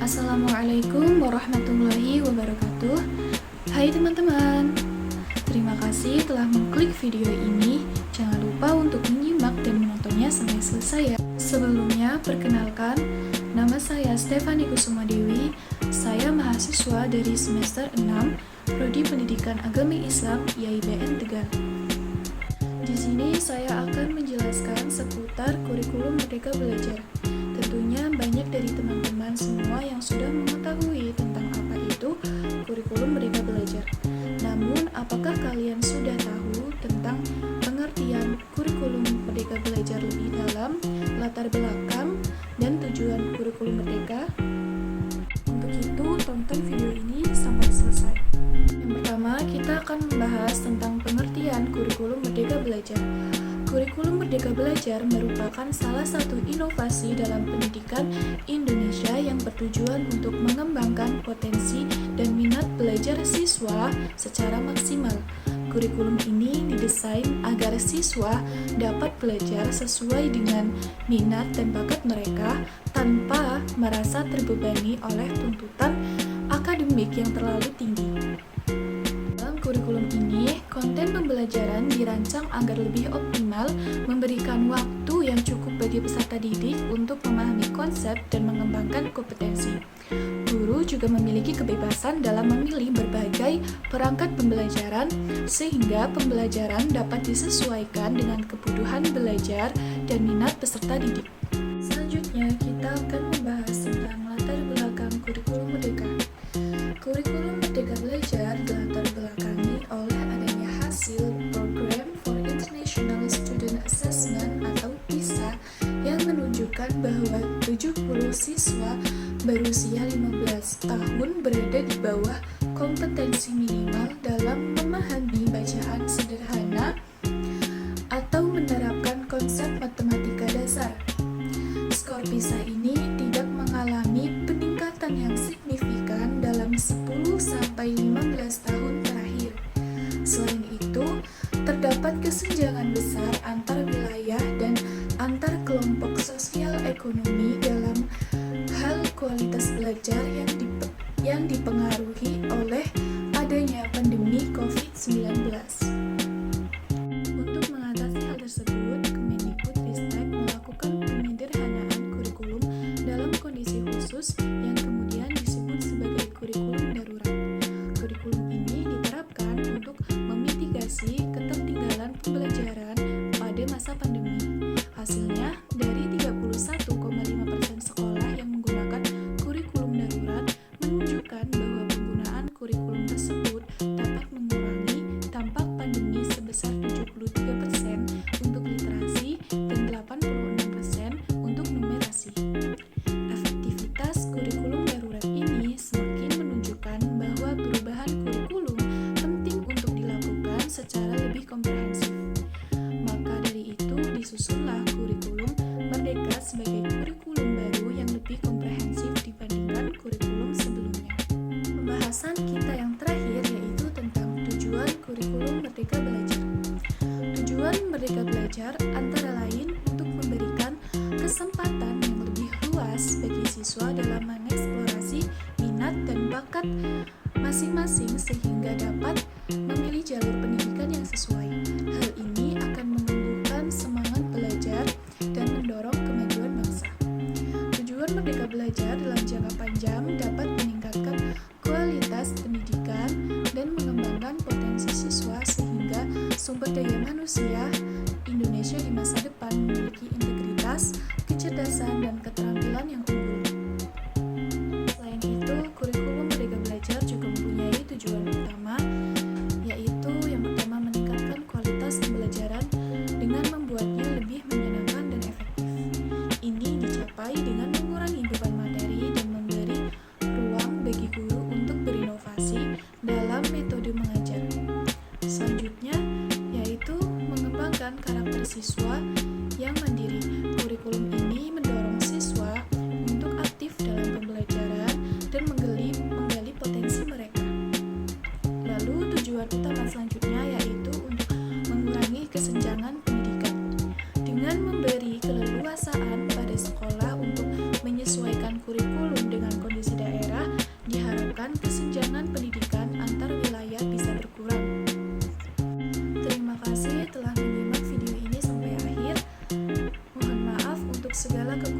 Assalamualaikum warahmatullahi wabarakatuh. Hai teman-teman, terima kasih telah mengklik video ini. Jangan lupa untuk menyimak dan menontonnya sampai selesai ya. Sebelumnya, perkenalkan, nama saya Stefani Kusuma Dewi. Saya mahasiswa dari semester 6, Prodi Pendidikan Agama Islam IAIBN Tegal. Di sini saya akan menjelaskan seputar kurikulum Merdeka Belajar. Tentunya banyak dari teman-teman semua yang sudah mengetahui tentang apa itu kurikulum Merdeka Belajar. Namun, apakah kalian sudah tahu tentang pengertian kurikulum Merdeka Belajar lebih dalam, latar belakang, dan tujuan kurikulum Merdeka? Untuk itu, tonton video ini sampai selesai. Yang pertama, kita akan membahas tentang pengertian kurikulum Merdeka Belajar. Kurikulum Merdeka Belajar merupakan salah satu inovasi dalam pendidikan Indonesia yang bertujuan untuk mengembangkan potensi dan minat belajar siswa secara maksimal. Kurikulum ini didesain agar siswa dapat belajar sesuai dengan minat dan bakat mereka tanpa merasa terbebani oleh tuntutan akademik yang terlalu tinggi. Kurikulum ini, konten pembelajaran dirancang agar lebih optimal, memberikan waktu yang cukup bagi peserta didik untuk memahami konsep dan mengembangkan kompetensi. Guru juga memiliki kebebasan dalam memilih berbagai perangkat pembelajaran, sehingga pembelajaran dapat disesuaikan dengan kebutuhan belajar dan minat peserta didik. Selanjutnya, kita akan membahas tentang latar belakang kurikulum Merdeka. Kurikulum Merdeka Belajar dilatar belakangi oleh adanya hasil Program for International Student Assessment atau PISA yang menunjukkan bahwa 70 siswa berusia 15 tahun berada di bawah kompetensi minimal dalam memahami bacaan sederhana atau menerapkan konsep matematika dasar. Skor PISA ini tidak mengalami peningkatan yang signifikan dalam 10-15 tahun terakhir. Selain itu, terdapat kesenjangan besar antar wilayah dan antar kelompok sosial ekonomi dalam hal kualitas belajar yang dipengaruhi oleh adanya pandemi COVID-19. Untuk mengatasi hal tersebut, Kemendikbudristek melakukan penyederhanaan kurikulum dalam kondisi khusus yang kemudian disebut sebagai kurikulum darurat. Kurikulum ini diterapkan untuk memitigasi ketertinggalan pembelajaran pada masa pandemi. Hasilnya, dari 31,5% sekolah yang menggunakan kurikulum darurat menunjukkan bahwa penggunaan kurikulum tersebut dapat mengurangi dampak pandemi sebesar 73% untuk literasi dan 86% untuk numerasi. Efektivitas kurikulum darurat ini semakin menunjukkan bahwa perubahan kurikulum penting untuk dilakukan secara lebih komprehensif. Maka dari itu disusunlah kurikulum Merdeka sebagai kurikulum baru yang lebih komprehensif dibandingkan kurikulum sebelumnya. Pembahasan kita yang terakhir yaitu tentang tujuan kurikulum Merdeka Belajar. Tujuan Merdeka Belajar antara lain untuk memberikan kesempatan yang lebih luas bagi siswa dalam mengeksplorasi minat dan bakat masing-masing sehingga dapat memilih jalur pendidikan yang sesuai. Hal ini akan menumbuhkan semangat belajar dan mendorong kemajuan bangsa. Tujuan Merdeka Belajar dalam jangka panjang dapat meningkatkan kualitas pendidikan dan mengembangkan potensi siswa sehingga sumber daya manusia Indonesia di masa depan memiliki integritas, kecerdasan, dan keterampilan yang unggul. Selain itu, kurikulum Merdeka Belajar juga mempunyai tujuan utama, yaitu yang pertama meningkatkan kualitas pembelajaran dengan membuatnya lebih menyenangkan dan efektif. Ini dicapai dengan mengurangi beban materi dan memberi ruang bagi guru untuk berinovasi dalam metode mengajar. Selanjutnya, yaitu mengembangkan karakter siswa yang mandiri. Kurikulum ini mendorong siswa untuk aktif dalam pembelajaran dan menggali potensi mereka. Lalu tujuan utama selanjutnya yaitu untuk mengurangi kesenjangan pendidikan. Dengan memberi keleluasaan pada sekolah untuk menyesuaikan kurikulum dengan dengan kondisi daerah, diharapkan kesenjangan pendidikan antar wilayah bisa berkurang. Terima kasih telah menyimak video ini sampai akhir. Mohon maaf untuk segala kekurangan.